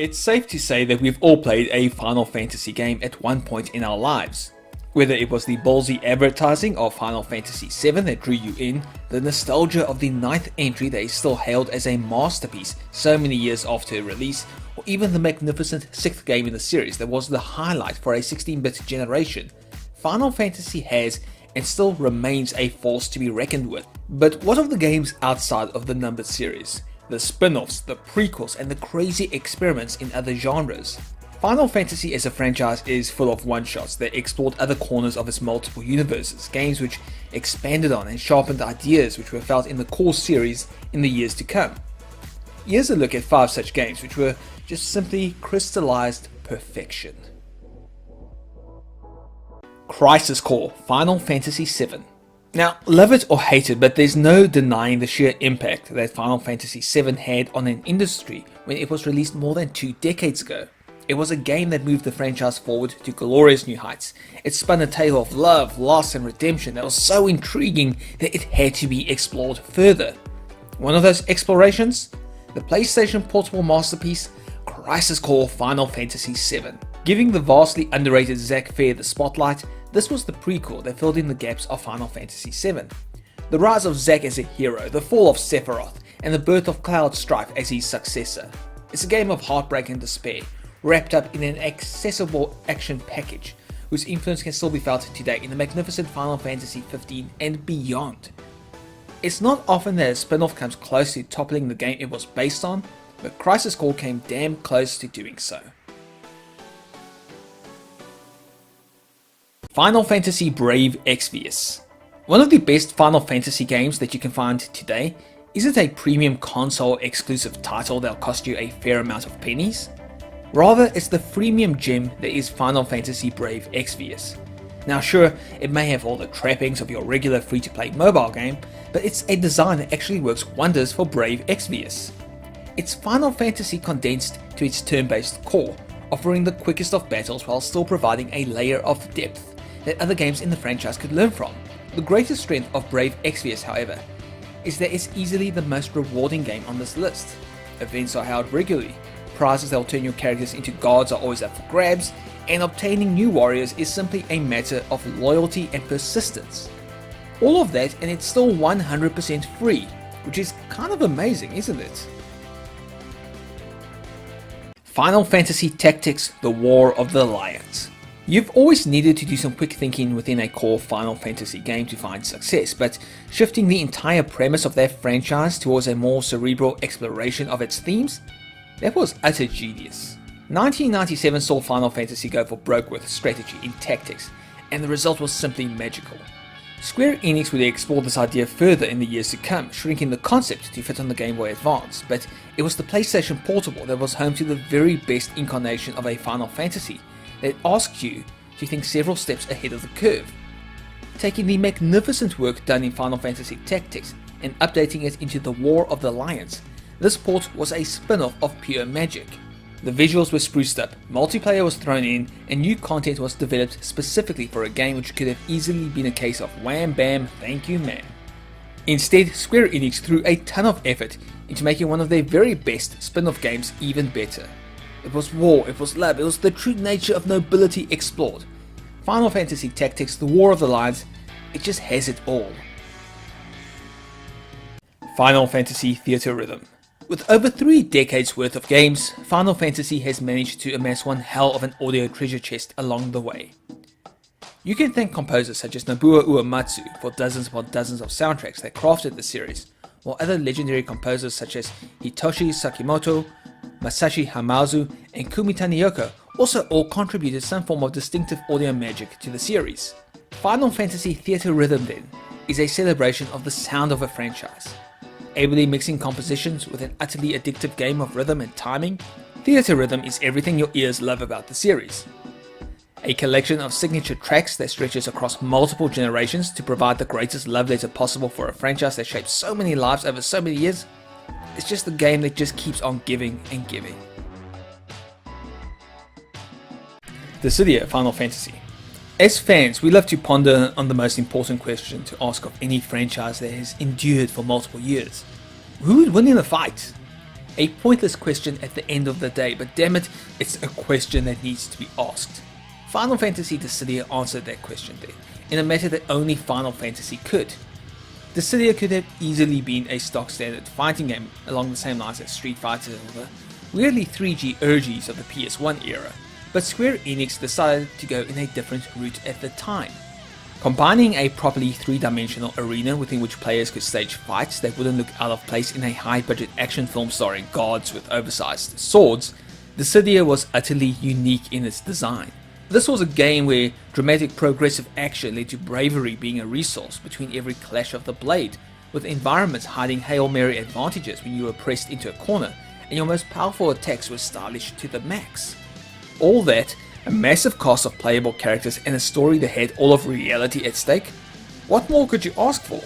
It's safe to say that we've all played a Final Fantasy game at one point in our lives. Whether it was the ballsy advertising of Final Fantasy VII that drew you in, the nostalgia of the ninth entry that is still hailed as a masterpiece so many years after release, or even the magnificent sixth game in the series that was the highlight for a 16-bit generation, Final Fantasy has and still remains a force to be reckoned with. But what of the games outside of the numbered series? The spin-offs, the prequels, and the crazy experiments in other genres. Final Fantasy as a franchise is full of one-shots that explored other corners of its multiple universes, games which expanded on and sharpened ideas which were felt in the core series in the years to come. Here's a look at 5 such games which were just simply crystallized perfection. Crisis Core Final Fantasy VII. Now, love it or hate it, but there's no denying the sheer impact that Final Fantasy VII had on an industry when it was released more than 2 decades ago. It was a game that moved the franchise forward to glorious new heights. It spun a tale of love, loss, and redemption that was so intriguing that it had to be explored further. One of those explorations? The PlayStation Portable masterpiece, Crisis Core Final Fantasy VII. Giving the vastly underrated Zack Fair the spotlight, this was the prequel that filled in the gaps of Final Fantasy VII. The rise of Zack as a hero, the fall of Sephiroth, and the birth of Cloud Strife as his successor. It's a game of heartbreak and despair, wrapped up in an accessible action package, whose influence can still be felt today in the magnificent Final Fantasy XV and beyond. It's not often that a spin-off comes close to toppling the game it was based on, but Crisis Core came damn close to doing so. Final Fantasy Brave Exvius. One of the best Final Fantasy games that you can find today. Isn't a premium console exclusive title that'll cost you a fair amount of pennies? Rather, it's the freemium gem that is Final Fantasy Brave Exvius. Now sure, it may have all the trappings of your regular free-to-play mobile game, but it's a design that actually works wonders for Brave Exvius. It's Final Fantasy condensed to its turn-based core, offering the quickest of battles while still providing a layer of depth that other games in the franchise could learn from. The greatest strength of Brave Exvius, however, is that it's easily the most rewarding game on this list. Events are held regularly, prizes that will turn your characters into gods are always up for grabs, and obtaining new warriors is simply a matter of loyalty and persistence. All of that, and it's still 100% free, which is kind of amazing, isn't it? Final Fantasy Tactics: The War of the Alliance. You've always needed to do some quick thinking within a core Final Fantasy game to find success, but shifting the entire premise of that franchise towards a more cerebral exploration of its themes? That was utter genius. 1997 saw Final Fantasy go for broke with strategy in tactics, and the result was simply magical. Square Enix would explore this idea further in the years to come, shrinking the concept to fit on the Game Boy Advance, but it was the PlayStation Portable that was home to the very best incarnation of a Final Fantasy that asks you to think several steps ahead of the curve. Taking the magnificent work done in Final Fantasy Tactics and updating it into the War of the Alliance, this port was a spin-off of pure magic. The visuals were spruced up, multiplayer was thrown in, and new content was developed specifically for a game which could have easily been a case of wham bam thank you ma'am. Instead, Square Enix threw a ton of effort into making one of their very best spin-off games even better. It was war, it was love, it was the true nature of nobility explored. Final Fantasy Tactics: The War of the Alliance, it just has it all. Final Fantasy Theater Rhythm. With over 3 decades worth of games, Final Fantasy has managed to amass one hell of an audio treasure chest along the way. You can thank composers such as Nobuo Uematsu for dozens upon dozens of soundtracks that crafted the series, while other legendary composers such as Hitoshi Sakimoto, Masashi Hamauzu, and Kumi Tanioka also all contributed some form of distinctive audio magic to the series. Final Fantasy Theater Rhythm, then, is a celebration of the sound of a franchise. Ably mixing compositions with an utterly addictive game of rhythm and timing, Theater Rhythm is everything your ears love about the series. A collection of signature tracks that stretches across multiple generations to provide the greatest love letter possible for a franchise that shaped so many lives over so many years. It's just a game that just keeps on giving and giving. Dissidia Final Fantasy. As fans, we love to ponder on the most important question to ask of any franchise that has endured for multiple years. Who would win in a fight? A pointless question at the end of the day, but damn it, it's a question that needs to be asked. Final Fantasy Dissidia answered that question there, in a manner that only Final Fantasy could. Dissidia could have easily been a stock standard fighting game along the same lines as Street Fighter or the weirdly 3G urges of the PS1 era, but Square Enix decided to go in a different route at the time. Combining a properly three-dimensional arena within which players could stage fights that wouldn't look out of place in a high-budget action film starring gods with oversized swords, Dissidia was utterly unique in its design. This was a game where dramatic progressive action led to bravery being a resource between every clash of the blade, with environments hiding Hail Mary advantages when you were pressed into a corner, and your most powerful attacks were stylish to the max. All that, a massive cast of playable characters and a story that had all of reality at stake? What more could you ask for?